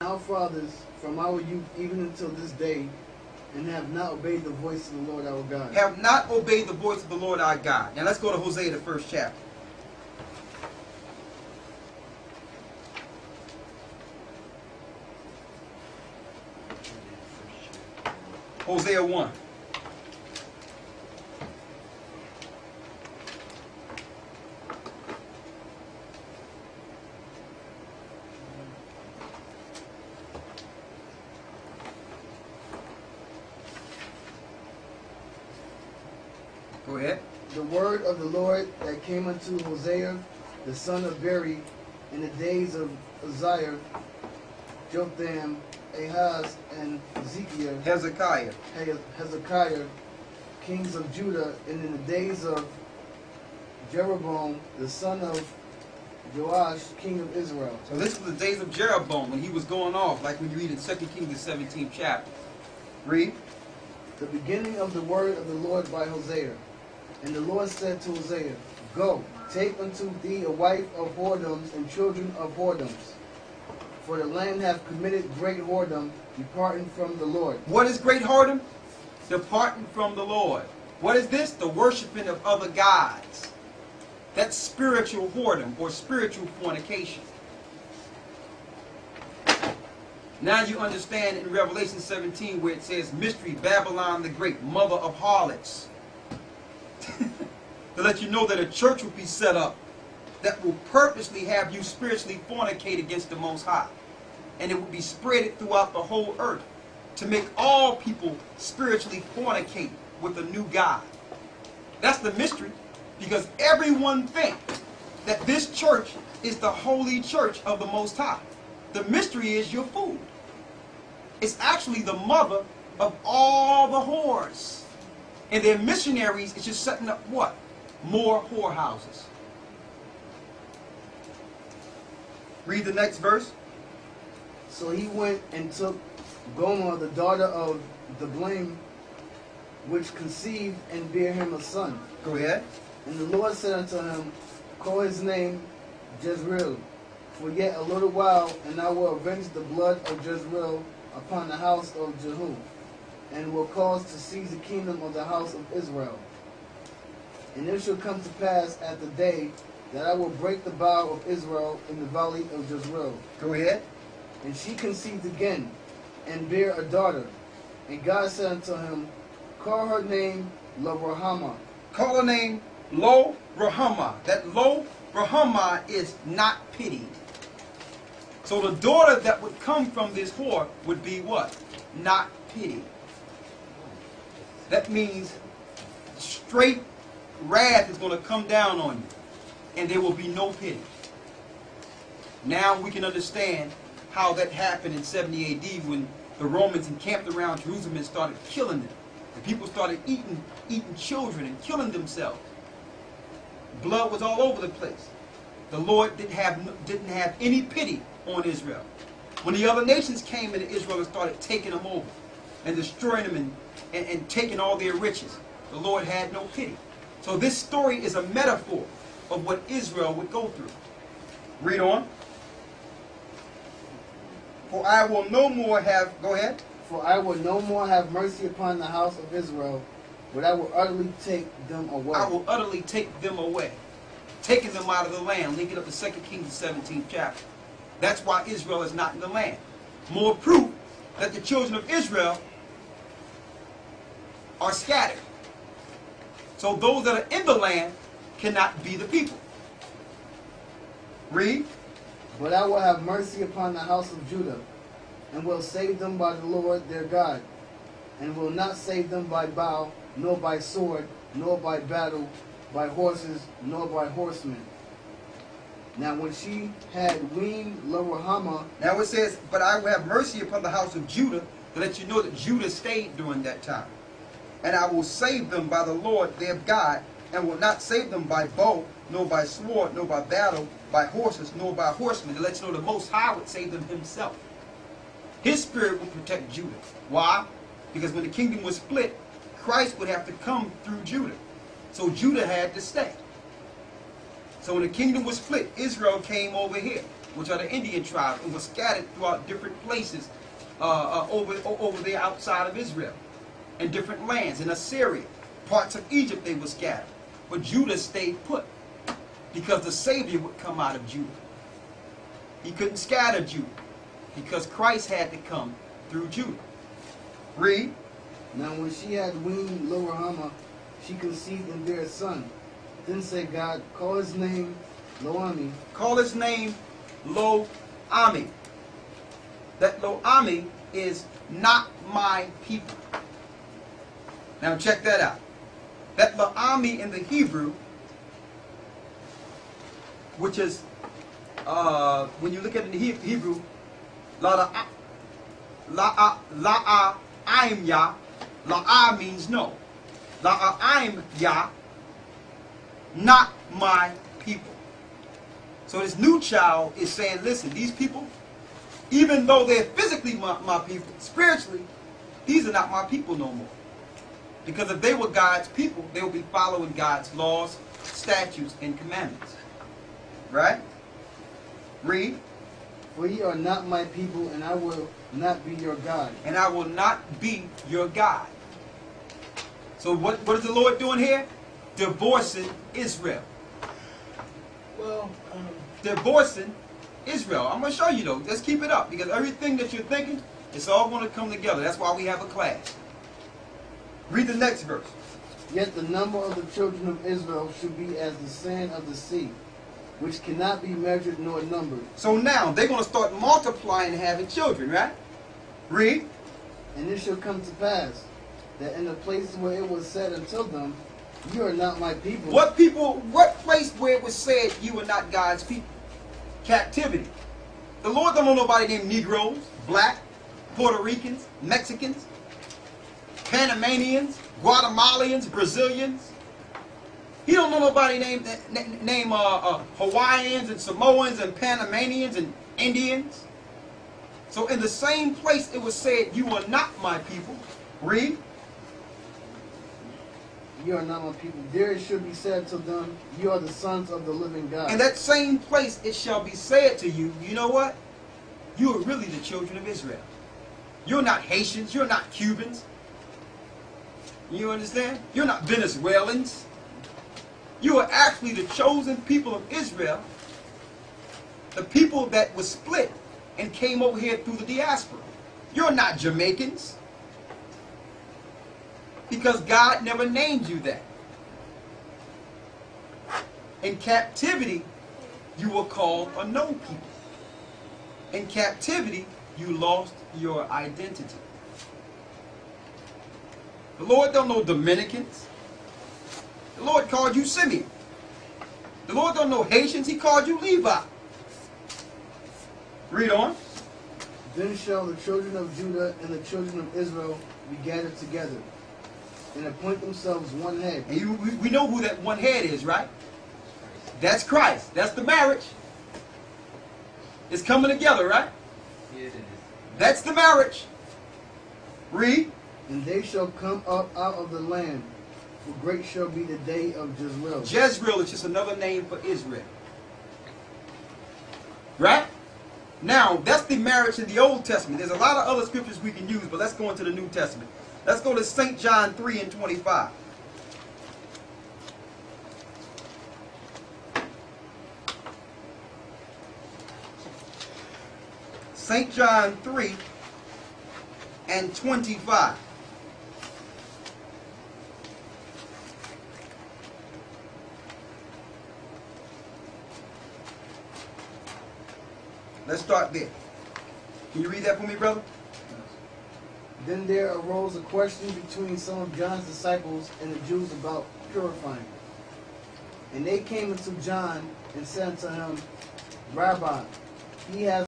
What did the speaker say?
our fathers from our youth even until this day, and have not obeyed the voice of the Lord our God. Have not obeyed the voice of the Lord our God. Now let's go to Hosea, the 1st chapter. Hosea 1. Go ahead. The word of the Lord that came unto Hosea, the son of Beri, in the days of Uzziah, Jotham, Ahaz, and Hezekiah, kings of Judah, and in the days of Jeroboam, the son of Joash, king of Israel. So this was the days of Jeroboam when he was going off, like when you read in 2 Kings, the 17th chapter. Read. The beginning of the word of the Lord by Hosea. And the Lord said to Hosea, Go, take unto thee a wife of whoredoms and children of whoredoms. For the land hath committed great whoredom, departing from the Lord. What is great whoredom? Departing from the Lord. What is this? The worshiping of other gods. That's spiritual whoredom or spiritual fornication. Now you understand in Revelation 17 where it says, Mystery, Babylon the Great, mother of harlots. To let you know that a church will be set up that will purposely have you spiritually fornicate against the Most High. And it will be spread throughout the whole earth to make all people spiritually fornicate with a new God. That's the mystery, because everyone thinks that this church is the holy church of the Most High. The mystery is you're fooled. It's actually the mother of all the whores. And their missionaries is just setting up what? More whorehouses. Read the next verse. So he went and took Gomer, the daughter of the blame, which conceived and bare him a son. Go ahead. And the Lord said unto him, Call his name Jezreel, for yet a little while, and I will avenge the blood of Jezreel upon the house of Jehu, and will cause to seize the kingdom of the house of Israel. And it shall come to pass at the day that I will break the bow of Israel in the valley of Jezreel. Go ahead. And she conceived again, and bare a daughter. And God said unto him, Call her name Lo-Ruhamah. Call her name Lo-Ruhamah. That Lo-Ruhamah is not pitied. So the daughter that would come from this whore would be what? Not pitied. That means straight wrath is going to come down on you, and there will be no pity. Now we can understand how that happened in 70 AD when the Romans encamped around Jerusalem and started killing them. And people started eating children and killing themselves. Blood was all over the place. The Lord didn't have any pity on Israel. When the other nations came into Israel and started taking them over and destroying them and taking all their riches, the Lord had no pity. So this story is a metaphor of what Israel would go through. Read on. For I will no more have, go ahead. For I will no more have mercy upon the house of Israel, but I will utterly take them away. I will utterly take them away. Taking them out of the land. Link it up to 2 Kings, the 17th chapter. That's why Israel is not in the land. More proof that the children of Israel are scattered. So those that are in the land cannot be the people. Read. But I will have mercy upon the house of Judah, and will save them by the Lord their God, and will not save them by bow, nor by sword, nor by battle, by horses, nor by horsemen. Now when she had weaned Lo-Ruhamah... Now it says, but I will have mercy upon the house of Judah, to let you know that Judah stayed during that time. And I will save them by the Lord their God, and will not save them by bow, nor by sword, nor by battle, by horses, nor by horsemen. To let you know the Most High would save them himself. His spirit would protect Judah. Why? Because when the kingdom was split, Christ would have to come through Judah. So Judah had to stay. So when the kingdom was split, Israel came over here. which are the Indian tribes, and were scattered throughout different places over there outside of Israel, and different lands. In Assyria, parts of Egypt, they were scattered. But Judah stayed put, because the Savior would come out of Judah. He couldn't scatter Judah, because Christ had to come through Judah. Read. Now when she had weaned Lo-Ruhamah, she conceived and bare a son. Then said God, call his name Lo-Ami. Call his name Lo-Ami. That Lo-Ami is not my people. Now check that out. That Lo-Ami in the Hebrew, which is, when you look at it in the Hebrew, La'aim Yah, La'a means no. La'aim Yah, not my people. So this new child is saying, listen, these people, even though they're physically my people, spiritually, these are not my people no more. Because if they were God's people, they would be following God's laws, statutes, and commandments. Right? Read. For ye are not my people, and I will not be your God. And I will not be your God. So what is the Lord doing here? Divorcing Israel. Well, divorcing Israel. I'm going to show you though. Let's keep it up, because everything that you're thinking, it's all going to come together. That's why we have a class. Read the next verse. Yet the number of the children of Israel should be as the sand of the sea, which cannot be measured nor numbered. So now they're going to start multiplying and having children, right? Read. And it shall come to pass that in the places where it was said unto them, you are not my people. What people? What place where it was said you are not God's people? Captivity. The Lord don't know nobody named Negroes, black, Puerto Ricans, Mexicans, Panamanians, Guatemalans, Brazilians. He don't know nobody named Hawaiians and Samoans and Panamanians and Indians. So in the same place it was said, you are not my people. Read. You are not my people. There it should be said to them, you are the sons of the living God. In that same place it shall be said to you, you know what? You are really the children of Israel. You're not Haitians. You're not Cubans. You understand? You're not Venezuelans. You are actually the chosen people of Israel. The people that was split and came over here through the diaspora. You're not Jamaicans. Because God never named you that. In captivity, you were called a no people. In captivity, you lost your identity. The Lord don't know Dominicans. The Lord called you Simeon. The Lord don't know Haitians. He called you Levi. Read on. Then shall the children of Judah and the children of Israel be gathered together, and appoint themselves one head. And we know who that one head is, right? That's Christ. That's the marriage. It's coming together, right? Yeah, it is. That's the marriage. Read. And they shall come up out of the land, for great shall be the day of Jezreel. Jezreel is just another name for Israel. Right? Now, that's the marriage in the Old Testament. There's a lot of other scriptures we can use, but let's go into the New Testament. Let's go to St. John 3:25. St. John 3:25. Let's start there. Can you read that for me, brother? Then there arose a question between some of John's disciples and the Jews about purifying. And they came unto John and said unto him, Rabbi, he has